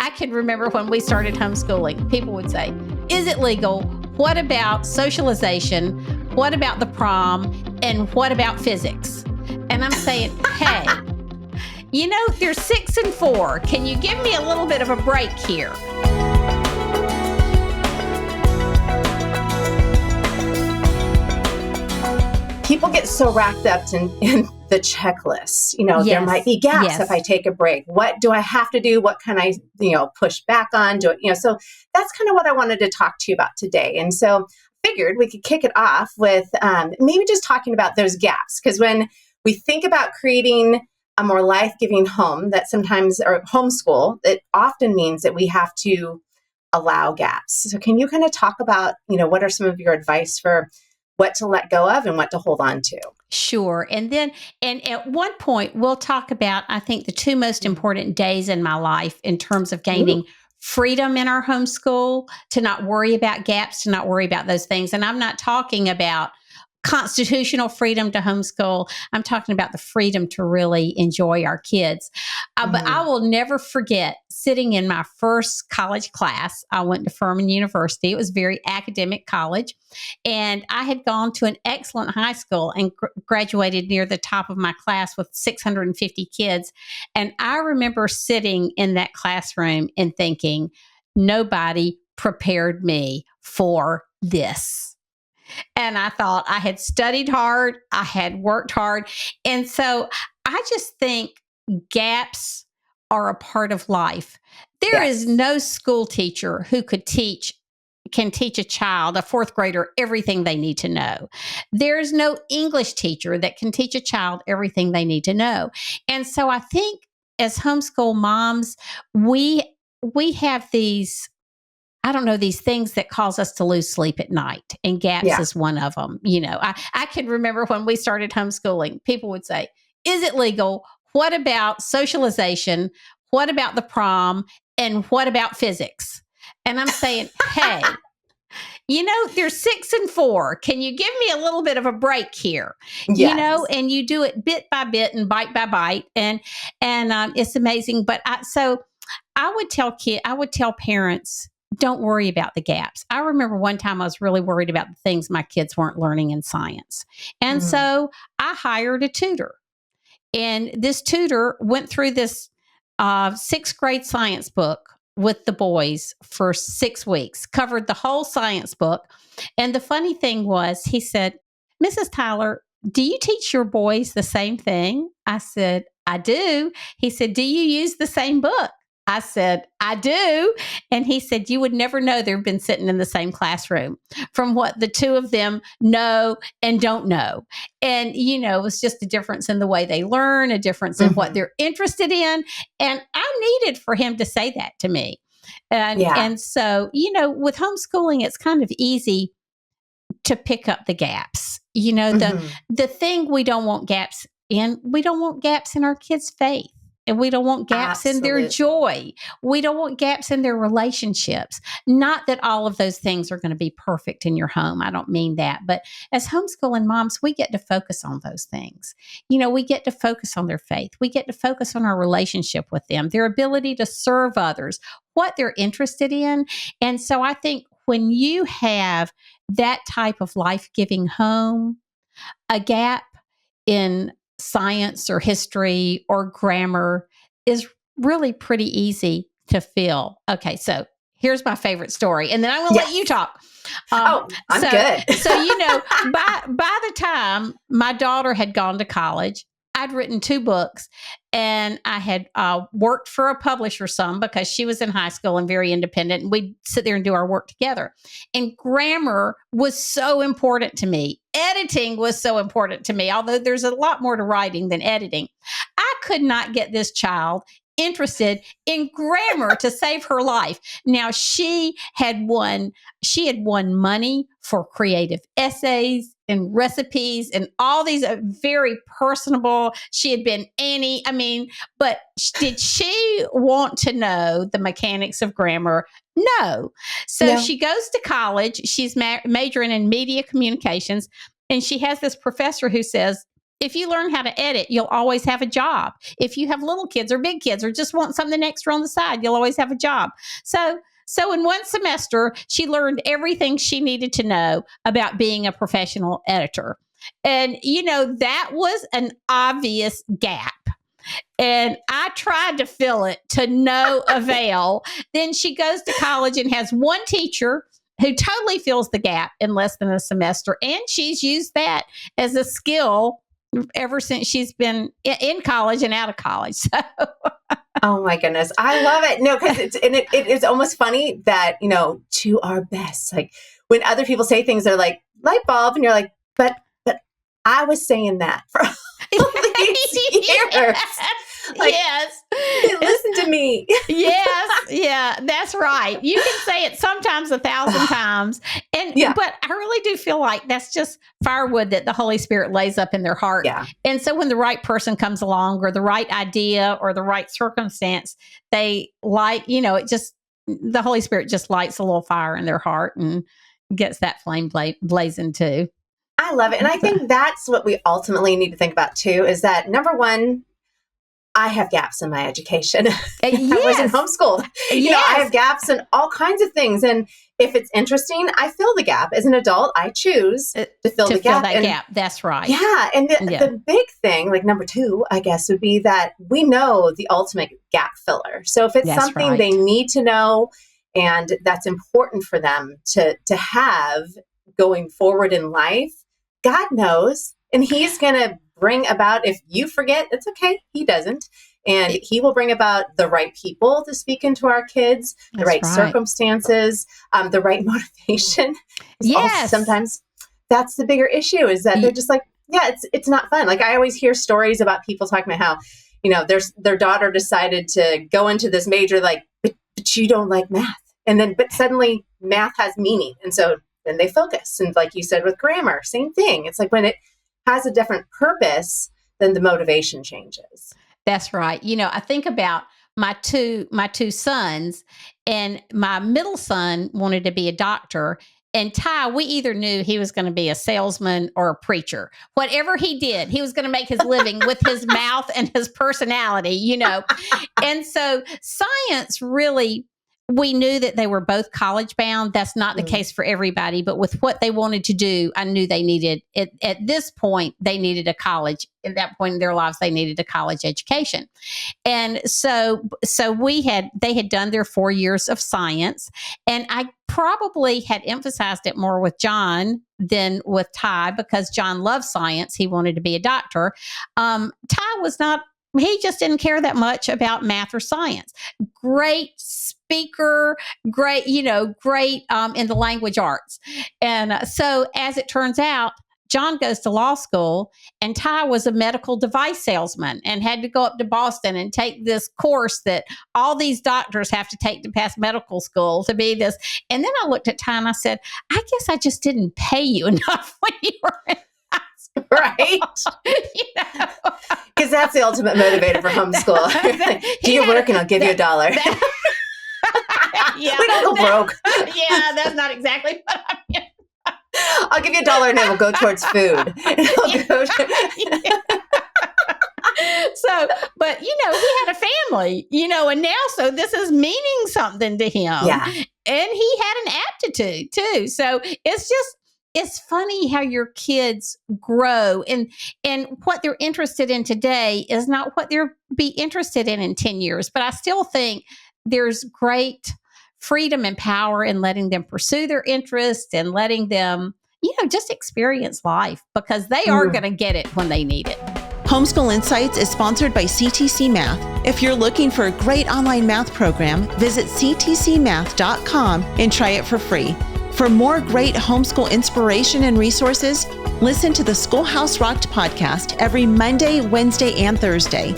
I can remember when we started homeschooling, people would say, is it legal? What about socialization? What about the prom? And what about physics? And I'm saying, hey, they're 6 and 4. Can you give me a little bit of a break here? People get so wrapped up in the checklists. Yes. There might be gaps if I take a break. What do I have to do? What can I, push back on? So that's kind of what I wanted to talk to you about today. And so I figured we could kick it off with maybe just talking about those gaps. Because when we think about creating a more life-giving home or homeschool, it often means that we have to allow gaps. So can you kind of talk about, what are some of your advice for what to let go of and what to hold on to? Sure. And at one point, we'll talk about, I think, the 2 most important days in my life in terms of gaining freedom in our homeschool, to not worry about gaps, to not worry about those things. And I'm not talking about constitutional freedom to homeschool. I'm talking about the freedom to really enjoy our kids. But I will never forget sitting in my first college class. I went to Furman University. It was a very academic college. And I had gone to an excellent high school and graduated near the top of my class with 650 kids. And I remember sitting in that classroom and thinking, nobody prepared me for this. And I thought I had studied hard, I had worked hard. And so I just think gaps are a part of life. There is no school teacher who can teach a child, a 4th grader, everything they need to know. There's no English teacher that can teach a child everything they need to know. And so I think as homeschool moms, we have these things that cause us to lose sleep at night, and gaps is one of them. I can remember when we started homeschooling, people would say, is it legal? What about socialization? What about the prom? And what about physics? And I'm saying, hey, they're 6 and 4. Can you give me a little bit of a break here? Yes. And you do it bit by bit and bite by bite. And it's amazing. But I would tell parents, don't worry about the gaps. I remember one time I was really worried about the things my kids weren't learning in science. And so I hired a tutor. And this tutor went through this 6th grade science book with the boys for 6 weeks, covered the whole science book. And the funny thing was, he said, Mrs. Tyler, do you teach your boys the same thing? I said, I do. He said, do you use the same book? I said, I do. And he said, you would never know they've been sitting in the same classroom from what the 2 of them know and don't know. And, it was just a difference in the way they learn, a difference in what they're interested in. And I needed for him to say that to me. And so, with homeschooling, it's kind of easy to pick up the gaps. The thing we don't want gaps in, we don't want gaps in our kids' faith. And we don't want gaps in their joy. We don't want gaps in their relationships. Not that all of those things are going to be perfect in your home. I don't mean that. But as homeschooling moms, we get to focus on those things. We get to focus on their faith. We get to focus on our relationship with them, their ability to serve others, what they're interested in. And so I think when you have that type of life-giving home, a gap in science or history or grammar is really pretty easy to fill. Okay, so here's my favorite story, and then I'm going to let you talk. I'm good. So, by the time my daughter had gone to college, I'd written 2 books, and I had worked for a publisher some because she was in high school and very independent, and we'd sit there and do our work together. And grammar was so important to me. Editing was so important to me, although there's a lot more to writing than editing. I could not get this child interested in grammar to save her life. Now, she had won money for creative essays and recipes and all these very personable. She had been Annie. But did she want to know the mechanics of grammar? No. So she goes to college. She's majoring in media communications. And she has this professor who says, If you learn how to edit, you'll always have a job. If you have little kids or big kids or just want something extra on the side, you'll always have a job. So in one semester, she learned everything she needed to know about being a professional editor. And, that was an obvious gap. And I tried to fill it to no avail. Then she goes to college and has one teacher who totally fills the gap in less than a semester. And she's used that as a skill ever since she's been in college and out of college. So. Oh my goodness. I love it. No, because it is almost funny that, to our best, like when other people say things, they're like light bulb, and you're like, but I was saying that for all these years. Like, yes. Listen to me. Yes. Yeah, that's right. You can say it sometimes 1,000 times. But I really do feel like that's just firewood that the Holy Spirit lays up in their heart. Yeah. And so when the right person comes along or the right idea or the right circumstance, they the Holy Spirit just lights a little fire in their heart and gets that flame blazing too. I love it. And I think that's what we ultimately need to think about too, is that number one, I have gaps in my education. I wasn't homeschooled. I have gaps in all kinds of things. And if it's interesting, I fill the gap. As an adult, I choose to fill the gap. That gap. That's right. Yeah. And the big thing, like number two, I guess, would be that we know the ultimate gap filler. So if it's something they need to know and that's important for them to have going forward in life, God knows. And He's going to bring about, if you forget, it's okay. He doesn't. And He will bring about the right people to speak into our kids, the right circumstances, the right motivation. Yes. Sometimes that's the bigger issue, is that they're just like, it's not fun. Like I always hear stories about people talking about how, their daughter decided to go into this major, like, but you don't like math. And then, but suddenly math has meaning. And so then they focus. And like you said with grammar, same thing. It's like when it has a different purpose, then the motivation changes. That's right. I think about my two sons, and my middle son wanted to be a doctor. And Ty, we either knew he was going to be a salesman or a preacher. Whatever he did, he was going to make his living with his mouth and his personality, And so science really, we knew that they were both college bound. That's not the case for everybody, but with what they wanted to do, I knew they needed it. At this point, they needed a college. At that point in their lives, they needed a college education. And so they had done their 4 years of science. And I probably had emphasized it more with John than with Ty, because John loved science. He wanted to be a doctor. Ty was not. He just didn't care that much about math or science. Great speaker, great in the language arts. And so as it turns out, John goes to law school, and Ty was a medical device salesman and had to go up to Boston and take this course that all these doctors have to take to pass medical school to be this. And then I looked at Ty and I said, I guess I just didn't pay you enough when you were in right? Because that's the ultimate motivator for homeschool. Do your work and I'll give you $1. We don't go broke. That's not exactly what I mean. I'll give you $1 and it will go towards food. So, but he had a family, and now, so this is meaning something to him. Yeah. And he had an aptitude too. So it's funny how your kids grow, and what they're interested in today is not what they'll be interested in 10 years. But I still think there's great freedom and power in letting them pursue their interests and letting them, just experience life, because they are going to get it when they need it. Homeschool Insights is sponsored by CTC Math. If you're looking for a great online math program, visit ctcmath.com and try it for free. For more great homeschool inspiration and resources, listen to the Schoolhouse Rocked podcast every Monday, Wednesday, and Thursday.